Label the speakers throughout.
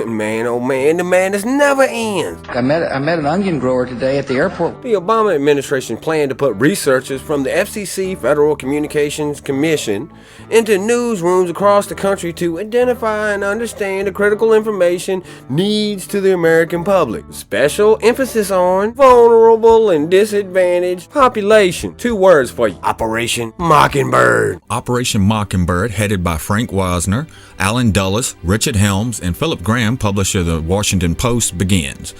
Speaker 1: Man, oh man, the madness never ends.
Speaker 2: I met an onion grower today at the airport.
Speaker 1: The Obama administration planned to put researchers from the FCC, Federal Communications Commission, into newsrooms across the country to identify and understand the critical information needs to the American public. Special emphasis on vulnerable and disadvantaged population. 2 words for you. Operation Mockingbird.
Speaker 3: Operation Mockingbird, headed by Frank Wisner, Alan Dulles, Richard Helms, and Philip Graham, publisher of the Washington Post, begins.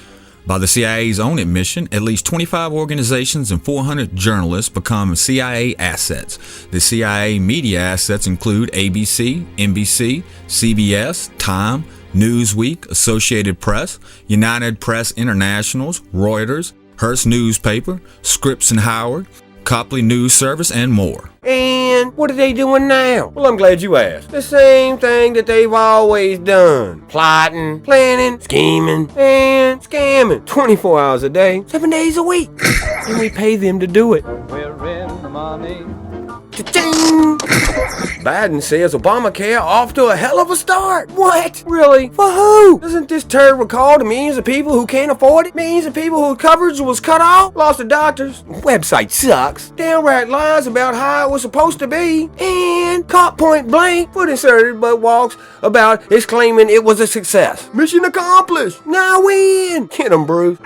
Speaker 3: By the CIA's own admission, at least 25 organizations and 400 journalists become CIA assets. The CIA media assets include ABC, NBC, CBS, Time, Newsweek, Associated Press, United Press Internationals, Reuters, Hearst Newspaper, Scripps and Howard, Copley News Service, and more.
Speaker 1: And what are they doing now? Well, I'm glad you asked. The same thing that they've always done. Plotting, planning, scheming, and scamming. 24 hours a day, 7 days a week. And we pay them to do it.
Speaker 4: We're in the money.
Speaker 1: Cha-ching! Biden says Obamacare off to a hell of a start. What? Really? For who? Doesn't this turd recall the millions of people who can't afford it? Millions of people whose coverage was cut off? Lost their doctors? Website sucks. Downright lies about how it was supposed to be. And caught point blank, foot inserted, but walks about it's claiming it was a success. Mission accomplished. Now win. Get 'em, Bruce.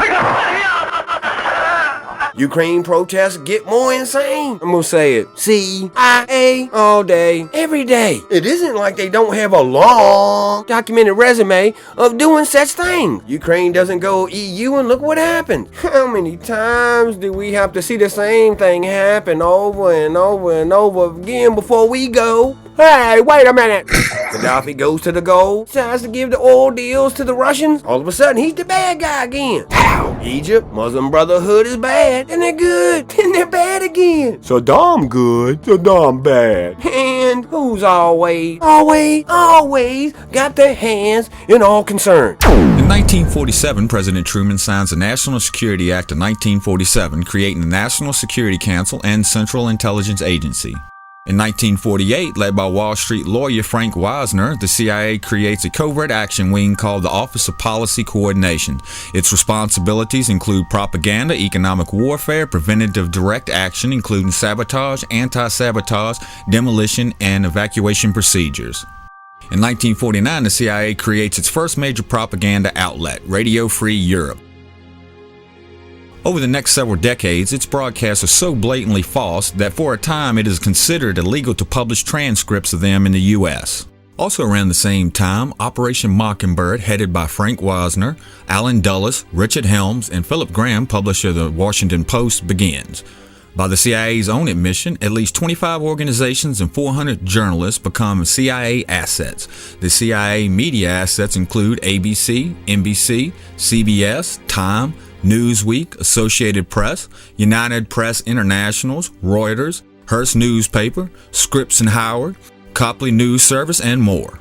Speaker 1: Ukraine protests get more insane. I'm gonna say it. CIA all day, every day. It isn't like they don't have a long documented resume of doing such things. Ukraine doesn't go EU and look what happened. How many times do we have to see the same thing happen over and over and over again before we go? Hey, wait a minute. Gaddafi goes to the goal, decides to give the oil deals to the Russians. All of a sudden, he's the bad guy again. Pow! Egypt, Muslim Brotherhood is bad. Then they're good. Then they're bad again. Saddam good, Saddam bad. And who's always got their hands in all concern?
Speaker 3: In 1947, President Truman signs the National Security Act of 1947, creating the National Security Council and Central Intelligence Agency. In 1948, led by Wall Street lawyer Frank Wisner, the CIA creates a covert action wing called the Office of Policy Coordination. Its responsibilities include propaganda, economic warfare, preventative direct action, including sabotage, anti-sabotage, demolition, and evacuation procedures. In 1949, the CIA creates its first major propaganda outlet, Radio Free Europe. Over the next several decades, its broadcasts are so blatantly false that for a time it is considered illegal to publish transcripts of them in the U.S. Also around the same time, Operation Mockingbird, headed by Frank Wisner, Alan Dulles, Richard Helms, and Philip Graham, publisher of the Washington Post, begins. By the CIA's own admission, at least 25 organizations and 400 journalists become CIA assets. The CIA media assets include ABC, NBC, CBS, Time, Newsweek, Associated Press, United Press Internationals, Reuters, Hearst Newspaper, Scripps and Howard, Copley News Service, and more.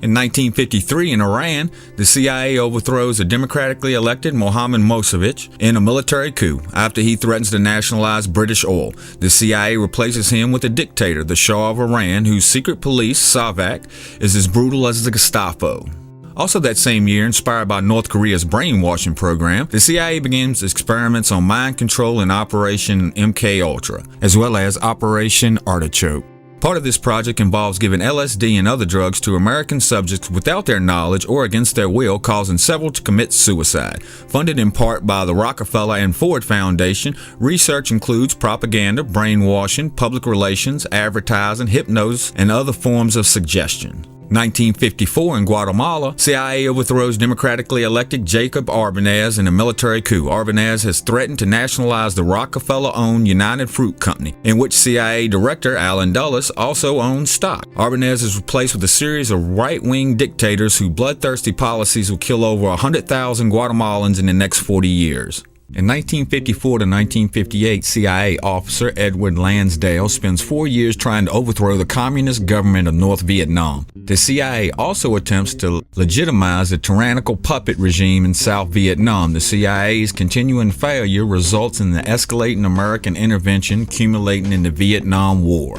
Speaker 3: In 1953 in Iran, the CIA overthrows a democratically elected Mohammad Mossadegh in a military coup after he threatens to nationalize British oil. The CIA replaces him with a dictator, the Shah of Iran, whose secret police, Savak, is as brutal as the Gestapo. Also that same year, inspired by North Korea's brainwashing program, the CIA begins experiments on mind control in Operation MKUltra, as well as Operation Artichoke. Part of this project involves giving LSD and other drugs to American subjects without their knowledge or against their will, causing several to commit suicide. Funded in part by the Rockefeller and Ford Foundation, research includes propaganda, brainwashing, public relations, advertising, hypnosis, and other forms of suggestion. 1954 in Guatemala, CIA overthrows democratically elected Jacob Arbenez in a military coup. Arbenez has threatened to nationalize the Rockefeller-owned United Fruit Company, in which CIA Director Alan Dulles also owns stock. Arbenez is replaced with a series of right-wing dictators whose bloodthirsty policies will kill over 100,000 Guatemalans in the next 40 years. In 1954 to 1958, CIA officer Edward Lansdale spends 4 years trying to overthrow the communist government of North Vietnam. The CIA also attempts to legitimize the tyrannical puppet regime in South Vietnam. The CIA's continuing failure results in the escalating American intervention culminating in the Vietnam War.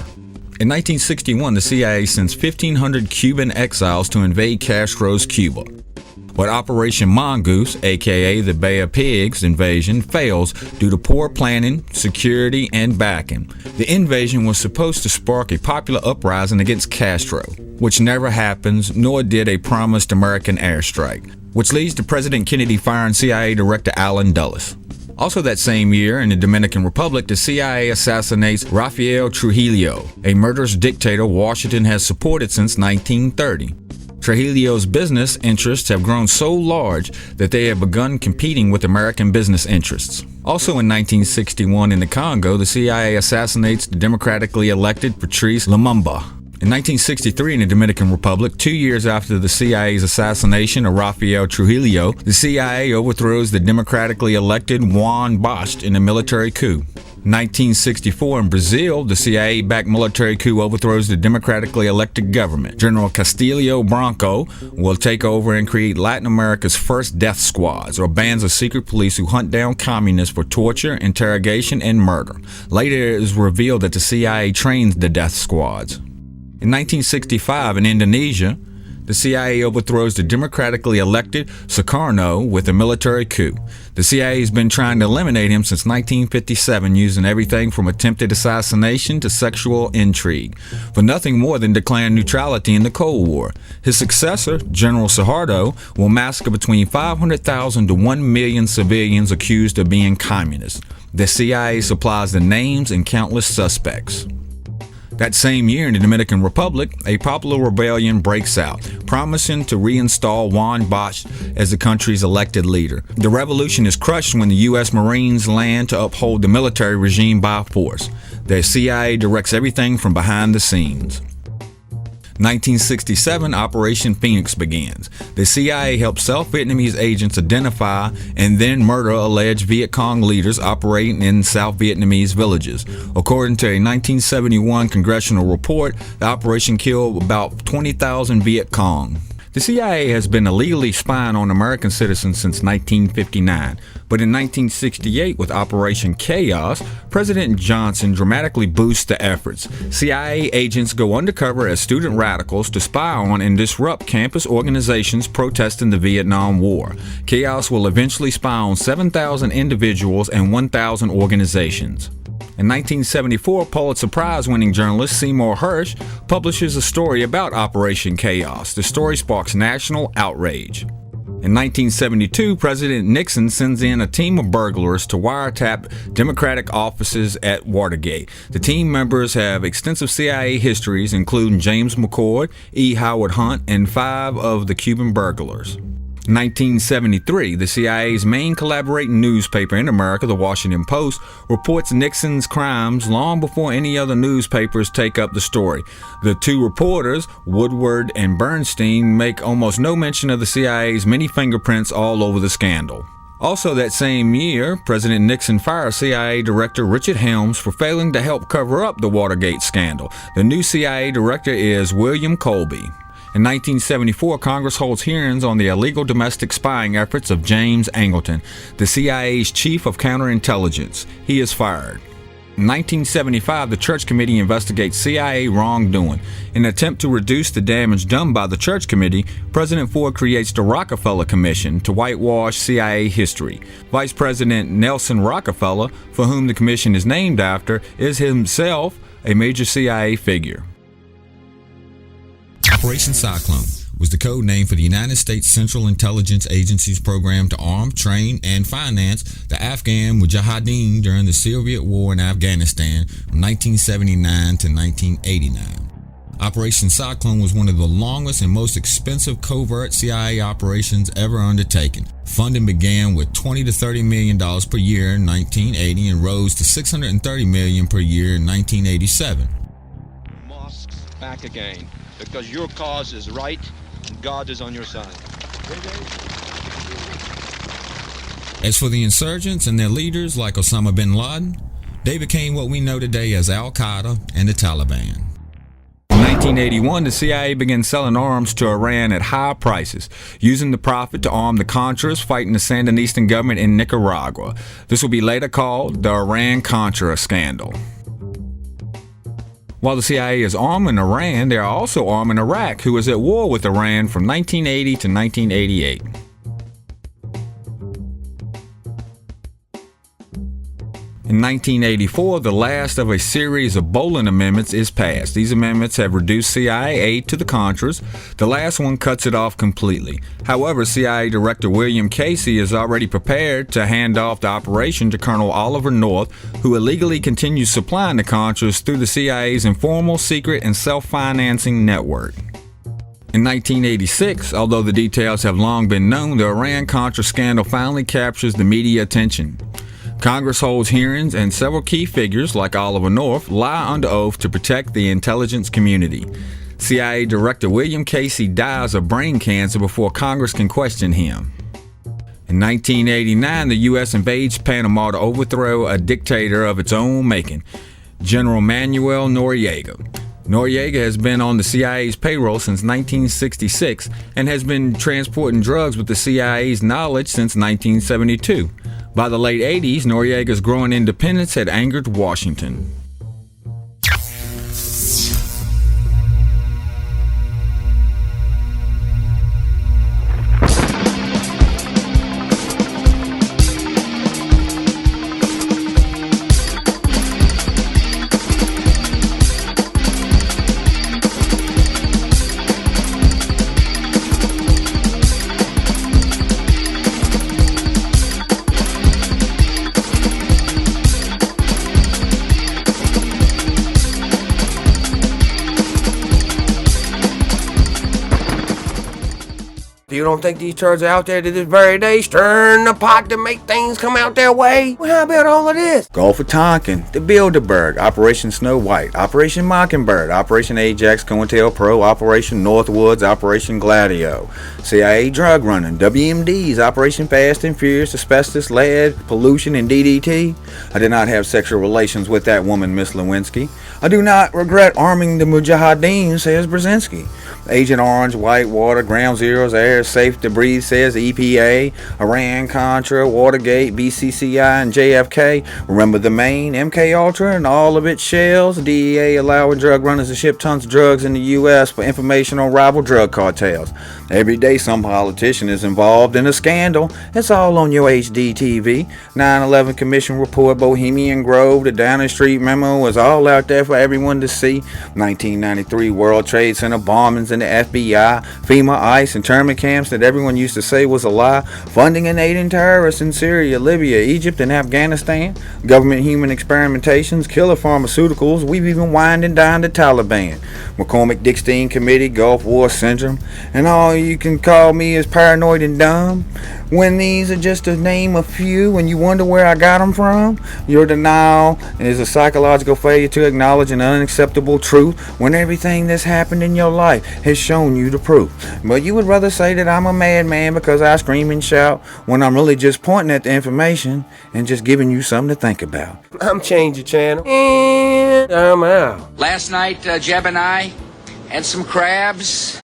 Speaker 3: In 1961, the CIA sends 1,500 Cuban exiles to invade Castro's Cuba. But Operation Mongoose, aka the Bay of Pigs invasion, fails due to poor planning, security, and backing. The invasion was supposed to spark a popular uprising against Castro, which never happens, nor did a promised American airstrike, which leads to President Kennedy firing CIA Director Allen Dulles. Also that same year, in the Dominican Republic, the CIA assassinates Rafael Trujillo, a murderous dictator Washington has supported since 1930. Trujillo's business interests have grown so large that they have begun competing with American business interests. Also in 1961 in the Congo, the CIA assassinates the democratically elected Patrice Lumumba. In 1963 in the Dominican Republic, 2 years after the CIA's assassination of Rafael Trujillo, the CIA overthrows the democratically elected Juan Bosch in a military coup. 1964 in Brazil, the CIA-backed military coup overthrows the democratically elected government. General Castillo Branco will take over and create Latin America's first death squads, or bands of secret police who hunt down communists for torture, interrogation, and murder. Later it is revealed that the CIA trains the death squads. In 1965 in Indonesia, the CIA overthrows the democratically elected Sukarno with a military coup. The CIA has been trying to eliminate him since 1957 using everything from attempted assassination to sexual intrigue, for nothing more than declaring neutrality in the Cold War. His successor, General Suharto, will massacre between 500,000 to 1 million civilians accused of being communists. The CIA supplies the names and countless suspects. That same year in the Dominican Republic, a popular rebellion breaks out, promising to reinstall Juan Bosch as the country's elected leader. The revolution is crushed when the U.S. Marines land to uphold the military regime by force. The CIA directs everything from behind the scenes. 1967, Operation Phoenix begins. The CIA helps South Vietnamese agents identify and then murder alleged Viet Cong leaders operating in South Vietnamese villages. According to a 1971 congressional report, the operation killed about 20,000 Viet Cong. The CIA has been illegally spying on American citizens since 1959, but in 1968 with Operation Chaos, President Johnson dramatically boosts the efforts. CIA agents go undercover as student radicals to spy on and disrupt campus organizations protesting the Vietnam War. Chaos will eventually spy on 7,000 individuals and 1,000 organizations. In 1974, Pulitzer Prize-winning journalist Seymour Hersh publishes a story about Operation Chaos. The story sparks national outrage. In 1972, President Nixon sends in a team of burglars to wiretap Democratic offices at Watergate. The team members have extensive CIA histories, including James McCord, E. Howard Hunt, and 5 of the Cuban burglars. 1973, the CIA's main collaborating newspaper in America, the Washington Post, reports Nixon's crimes long before any other newspapers take up the story. The 2 reporters, Woodward and Bernstein, make almost no mention of the CIA's many fingerprints all over the scandal. Also that same year, President Nixon fires CIA Director Richard Helms for failing to help cover up the Watergate scandal. The new CIA director is William Colby. In 1974, Congress holds hearings on the illegal domestic spying efforts of James Angleton, the CIA's chief of counterintelligence. He is fired. In 1975, the Church Committee investigates CIA wrongdoing. In an attempt to reduce the damage done by the Church Committee, President Ford creates the Rockefeller Commission to whitewash CIA history. Vice President Nelson Rockefeller, for whom the commission is named after, is himself a major CIA figure. Operation Cyclone was the code name for the United States Central Intelligence Agency's program to arm, train, and finance the Afghan Mujahideen during the Soviet War in Afghanistan from 1979 to 1989. Operation Cyclone was one of the longest and most expensive covert CIA operations ever undertaken. Funding began with $20 to $30 million per year in 1980 and rose to $630 million per year in 1987.
Speaker 5: Mosques back again, because your cause is right and God is on your side.
Speaker 3: As for the insurgents and their leaders like Osama bin Laden, they became what we know today as Al-Qaeda and the Taliban. In 1981, the CIA began selling arms to Iran at high prices, using the profit to arm the Contras fighting the Sandinista government in Nicaragua. This will be later called the Iran-Contra scandal. While the CIA is arming Iran, they are also arming Iraq, who is at war with Iran from 1980 to 1988. In 1984, the last of a series of Bolin amendments is passed. These amendments have reduced CIA aid to the Contras. The last one cuts it off completely. However, CIA Director William Casey is already prepared to hand off the operation to Colonel Oliver North, who illegally continues supplying the Contras through the CIA's informal, secret, and self-financing network. In 1986, although the details have long been known, the Iran-Contra scandal finally captures the media attention. Congress holds hearings, and several key figures, like Oliver North, lie under oath to protect the intelligence community. CIA Director William Casey dies of brain cancer before Congress can question him. In 1989, the U.S. invades Panama to overthrow a dictator of its own making, General Manuel Noriega. Noriega has been on the CIA's payroll since 1966 and has been transporting drugs with the CIA's knowledge since 1972. By the late 80s, Noriega's growing independence had angered Washington.
Speaker 1: You don't think these turds are out there to this very day stirring the pot to make things come out their way? Well, how about all of this?
Speaker 6: Gulf of Tonkin, the Bilderberg, Operation Snow White, Operation Mockingbird, Operation Ajax, COINTELPRO, Operation Northwoods, Operation Gladio, CIA drug running, WMDs, Operation Fast and Furious, asbestos, lead, pollution, and DDT. I did not have sexual relations with that woman, Miss Lewinsky. I do not regret arming the Mujahideen, says Brzezinski. Agent Orange, Whitewater, Ground Zeroes, Air Safe to Breathe, says EPA, Iran, Contra, Watergate, BCCI, and JFK. Remember the Maine, MK Ultra, and all of its shells. DEA allowing drug runners to ship tons of drugs in the U.S. for information on rival drug cartels. Every day some politician is involved in a scandal. It's all on your HD TV. 9/11 Commission report, Bohemian Grove, the Downing Street memo was all out there for everyone to see. 1993 World Trade Center bombings in the FBI, FEMA, ICE, internment camps that everyone used to say was a lie. Funding and aiding terrorists in Syria, Libya, Egypt, and Afghanistan. Government human experimentations, killer pharmaceuticals. We've even wined and dined the Taliban. McCormick-Dickstein Committee, Gulf War Syndrome, and all you can call me is paranoid and dumb. When these are just to name a few and you wonder where I got them from, your denial is a psychological failure to acknowledge an unacceptable truth when everything that's happened in your life has shown you the proof. But you would rather say that I'm a madman because I scream and shout when I'm really just pointing at the information and just giving you something to think about.
Speaker 1: I'm ChangeDaChannel, and I'm out.
Speaker 2: Last night, Jeb and I had some crabs.